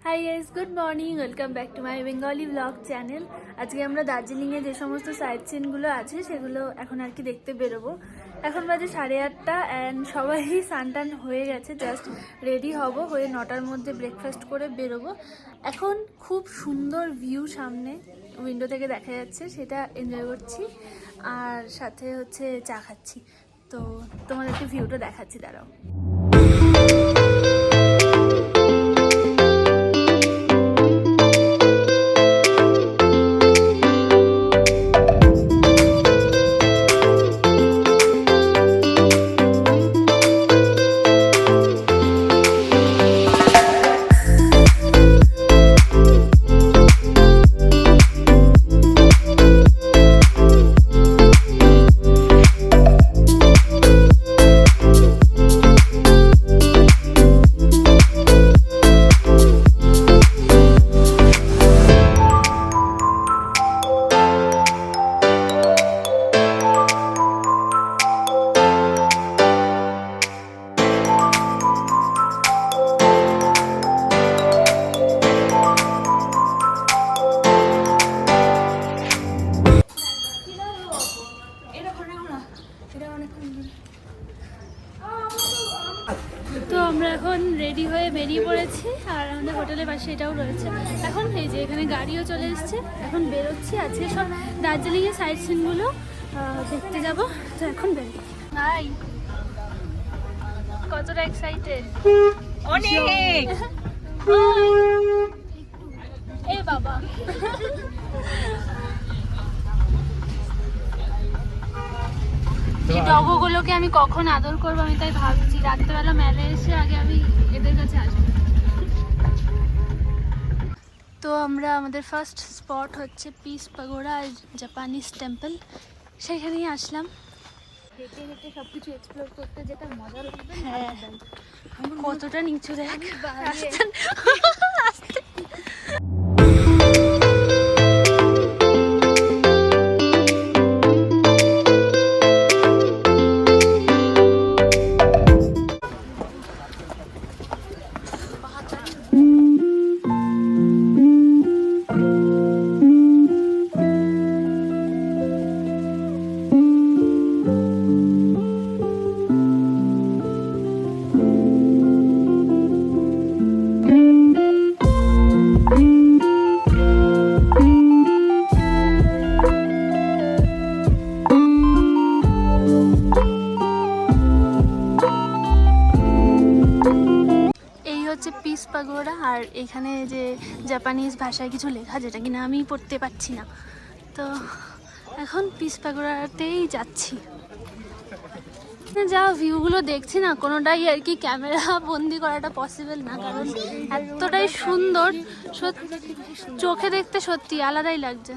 Hi guys, good morning, welcome back to my Bengali blog channel. আজকে আমরা দার্জিলিংয়ে যে সমস্ত সাইট সিনগুলো আছে সেগুলো এখন আর কি দেখতে বেরোবো। এখন বাজে 8:30 অ্যান্ড সবাই স্নান হয়ে গেছে, জাস্ট রেডি হব, হয়ে 9টার মধ্যে ব্রেকফাস্ট করে বেরোবো। এখন খুব সুন্দর ভিউ সামনে উইন্ডো থেকে দেখা যাচ্ছে, সেটা এনজয় করছি আর সাথে হচ্ছে চা খাচ্ছি। তো তোমাদেরকে ভিউটা দেখাচ্ছি, দাঁড়াও। তো আমরা এখন রেডি হয়ে বেরিয়ে পড়েছি আর আমাদের হোটেলের পাশে এটাও রয়েছে। এখন এই যে এখানে গাড়িও চলে এসছে, এখন বেরোচ্ছি। আজকে সব দার্জিলিংয়ের সাইট সিনগুলো দেখতে যাব। তো এখন বেরোই। হাই, কতটা এক্সাইটেড! অনেক। এ বাবা, এই ডগোগুলোকে আমি কখন আদর করবো আমি তাই ভাবছি। রাত্রেবেলা মেলে এসে আগে আমি এদের কাছে আসবো। তো আমরা আমাদের ফার্স্ট স্পট হচ্ছে পিস পাগোডা আর জাপানিজ টেম্পল, সেখানেই আসলাম। হেঁটে হেঁটে সবকিছু এক্সপ্লোর করতে যেটা মজা লাগবে। হ্যাঁ, কতটা নিচু দেখ। পিস পাগোডা, আর এখানে যে জাপানিজ ভাষায় কিছু লেখা যেটা কিনা আমি পড়তে পারছি না। তো এখন পিস পাগোডাতেই যাচ্ছি। যা ভিউগুলো দেখছি না, কোনোটাই আর কি ক্যামেরা বন্দি করাটা পসিবল না, কারণ এতটাই সুন্দর, চোখে দেখতে সত্যি আলাদাই লাগছে।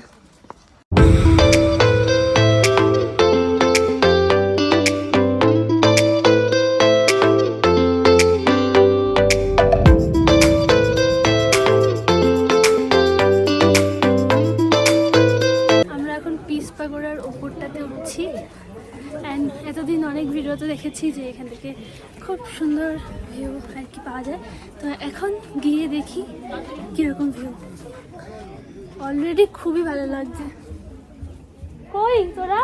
পাগোডার ওপরটাতে উঠছি অ্যান্ড এতদিন অনেক ভিডিওতে দেখেছি যে এখান থেকে খুব সুন্দর ভিউ আর কি পাওয়া যায়। তো এখন গিয়ে দেখি কীরকম ভিউ। অলরেডি খুবই ভালো লাগছে। কই তোরা?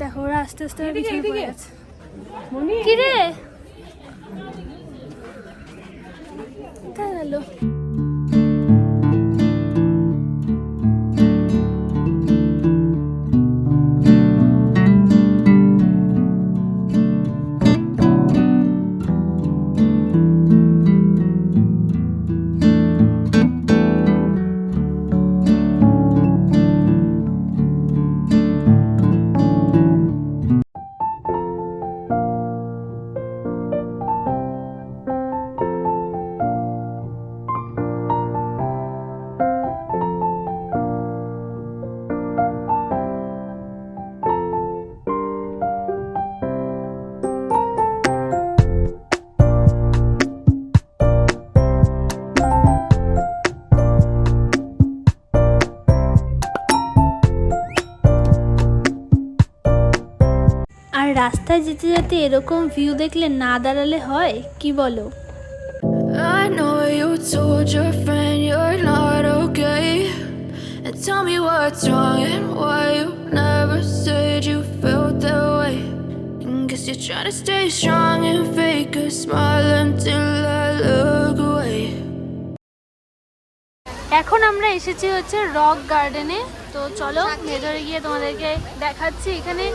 দেখো ওরা আস্তে আস্তে পিছনে পড়ে গেছে। কি রে কোথায় গেল? রাস্তায় যেতে যেতে এরকম ভিউ দেখলে না দাঁড়ালে হয়, কি বলো? I know you told told your friend you're not okay? And tell me what's wrong and why you never said you felt that way. And guess you're trying to stay strong and fake a smile until I look away. এখন আমরা এসেছি হচ্ছে rock গার্ডেনে। তো চলো ভেতরে গিয়ে তোমাদেরকে দেখাচ্ছি। এখানে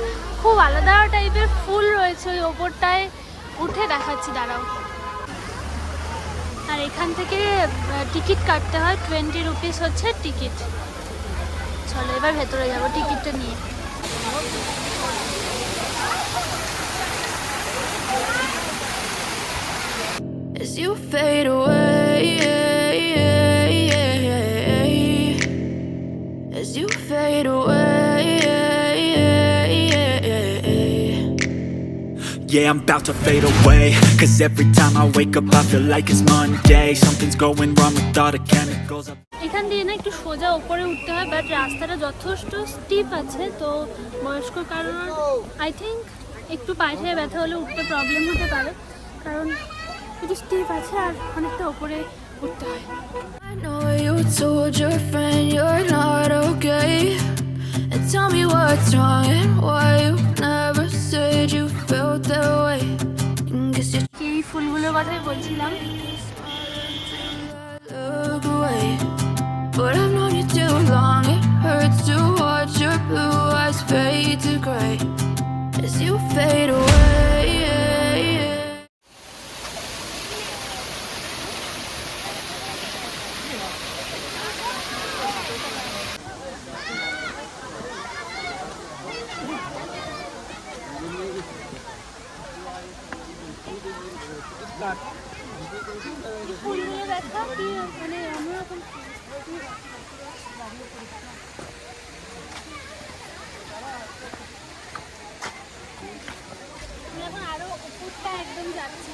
খুব আলাদা টাইপের ফুল রয়েছে, ওই ওপরটায় উঠে দেখাচ্ছি, দাঁড়াও। আর এখান থেকে টিকিট কাটতে হয়, 20 রুপিস হচ্ছে টিকিট। চলো এবার ভেতরে যাবো টিকিটটা নিয়ে। As you fade away, as you fade away, yeah, I'm about to fade away. Cause every time I wake up I feel like it's Monday. Something's going wrong with all the chemicals. এখান দিয়ে না একটু সোজা উপরে উঠতে হয়, but রাস্তাটা যথেষ্ট স্টিপ আছে। তো বয়স্ক কারণ আই থিঙ্ক একটু পায়ে ব্যথা হলে উঠতে প্রবলেম হতে পারে, কারণ একটু স্টিপ আছে আর অনেকটা উপরে উঠতে হয়। I know you told your friend you're not okay. And tell me what's wrong and why you never said you felt that way. And guess you এই ফুলগুলোর কথাই বলছিলাম। look away. But I've known you too long. It hurts to watch your blue eyes fade to gray as you fade away. ফুলগুলো দেখা কি মানে অন্যরকম। এখন আরো উপরটা একদম যাচ্ছি।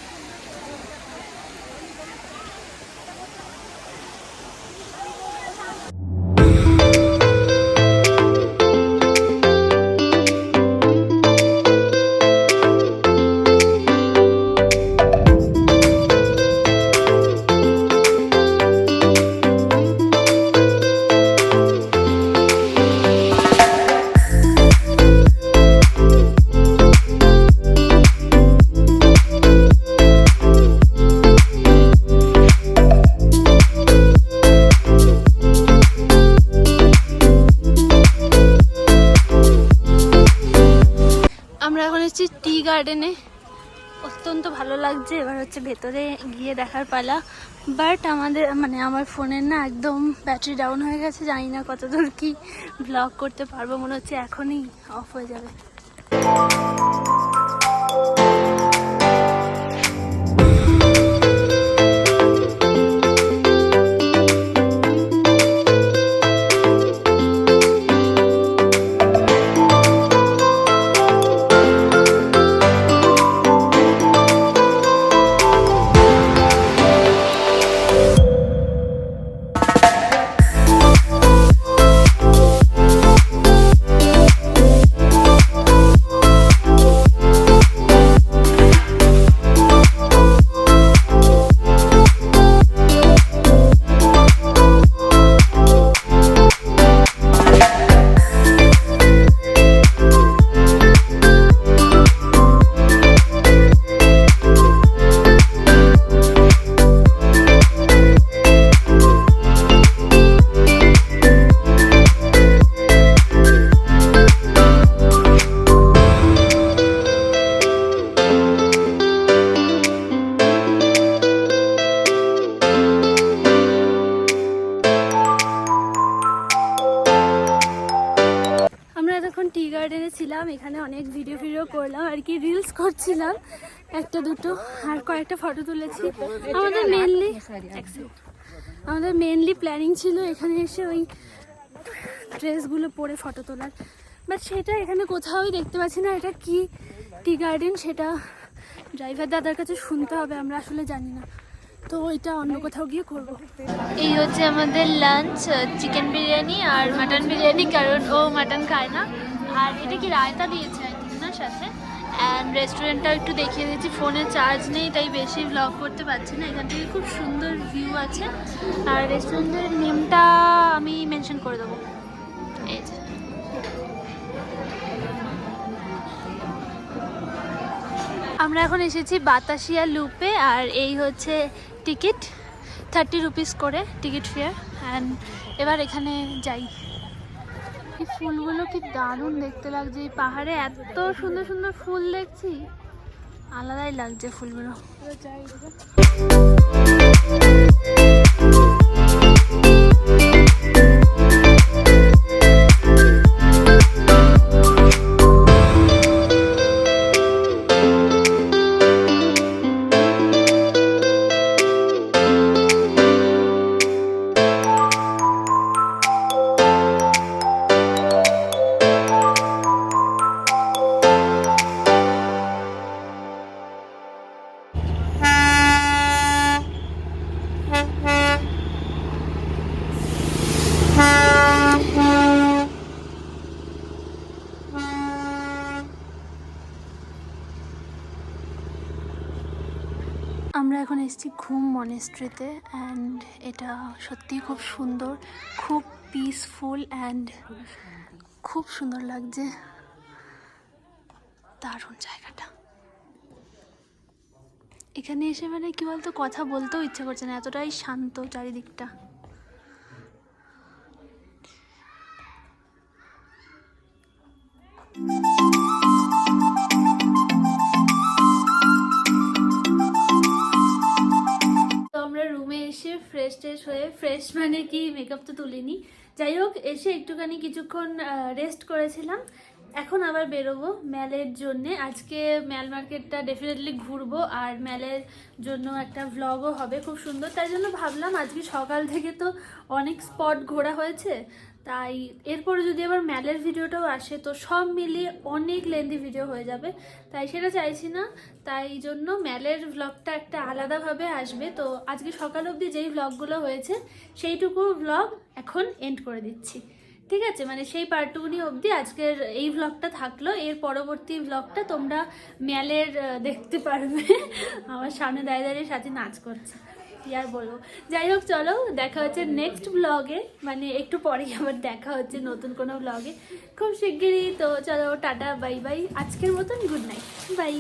টি গার্ডেনে অত্যন্ত ভালো লাগছে। এবার হচ্ছে ভেতরে গিয়ে দেখার পালা, বাট আমার ফোনের না একদম ব্যাটারি ডাউন হয়ে গেছে। জানি না কতদূর কি ব্লগ করতে পারবো, মনে হচ্ছে এখনই অফ হয়ে যাবে। টি গার্ডেনে ছিলাম, এখানে অনেক ভিডিও করলাম আর কি, রিলস করছিলাম একটা দুটো, আর কয়েকটা ফটো তুলেছি। আমাদের মেনলি প্ল্যানিং ছিল এখানে এসে ওই ড্রেসগুলো পরে ফটো তোলার, বাট সেটা এখানে কোথাওই দেখতে পাচ্ছি না। এটা কি টি গার্ডেন সেটা ড্রাইভার দাদার কাছে শুনতে হবে, আমরা আসলে জানি না, তো ওইটা অন্য কোথাও গিয়ে করব। এই হচ্ছে আমাদের লাঞ্চ, চিকেন বিরিয়ানি আর মাটন বিরিয়ানি, কারণ ও মাটন খায় না। আর এটা কি রায়তা দিয়েছে না সাথে, অ্যান্ড রেস্টুরেন্টটাও একটু দেখিয়ে দিচ্ছি। ফোনে চার্জ নেই তাই বেশি ব্লগ করতে পারছি না। এখান থেকে খুব সুন্দর ভিউ আছে। আর রেস্টুরেন্টের নেমটা আমি মেনশন করে দেবো। এই যে আমরা এখন এসেছি বাতাসিয়া লুপে। আর এই হচ্ছে টিকিট, 30 রুপিস করে টিকিট ফেয়ার। অ্যান্ড এবার এখানে যাই। এই ফুলগুলো কি দারুণ দেখতে লাগছে। এই পাহাড়ে এত সুন্দর সুন্দর ফুল দেখছি, আলাদাই লাগছে ফুলগুলো। আমরা এখন এসেছি ঘুম মনেস্ট্রিতে। অ্যান্ড এটা সত্যিই খুব সুন্দর, খুব পিসফুল অ্যান্ড খুব সুন্দর লাগছে। দারুণ জায়গাটা। এখানে এসে মানে কি বলতো, কথা বলতেও ইচ্ছা করছে না, এতটাই শান্ত চারিদিকটা। ফ্রেশ ট্রেশ হয়ে, ফ্রেশ মানে কি মেকআপ তো তুলিনি, যাই হোক এসে একটুখানি কিছুক্ষণ রেস্ট করেছিলাম। এখন আবার বেরোবো ম্যালের জন্যে। আজকে ম্যাল মার্কেটটা ডেফিনেটলি ঘুরবো আর ম্যালের জন্য একটা ভ্লগও হবে খুব সুন্দর। তাই জন্য ভাবলাম আজকে সকাল থেকে তো অনেক স্পট ঘোরা হয়েছে, তাই এরপরে যদি আবার ম্যালের ভিডিওটাও আসে তো সব মিলিয়ে অনেক লেন্দি ভিডিও হয়ে যাবে, তাই সেটা চাইছি না। তাই জন্য ম্যালের ভ্লগটা একটা আলাদাভাবে আসবে। তো আজকে সকাল অবধি যেই ভ্লগগুলো হয়েছে সেইটুকু ভ্লগ এখন এন্ড করে দিচ্ছি, ঠিক আছে? মানে সেই পার্টটুকুনি অবধি আজকের এই ভ্লগটা থাকলো। এর পরবর্তী ভ্লগটা তোমরা ম্যালের দেখতে পারবে। আমার সামনে দাঁড়িয়ে দাঁড়িয়ে সাথে নাচ করছে, কি আর বলবো। যাই হোক চলো, দেখা হচ্ছে নেক্সট ব্লগে, মানে একটু পরেই আবার দেখা হচ্ছে নতুন কোনো ব্লগে খুব শিগগিরই। তো চলো টাটা, বাই বাই, আজকের মতন গুড নাইট, বাই।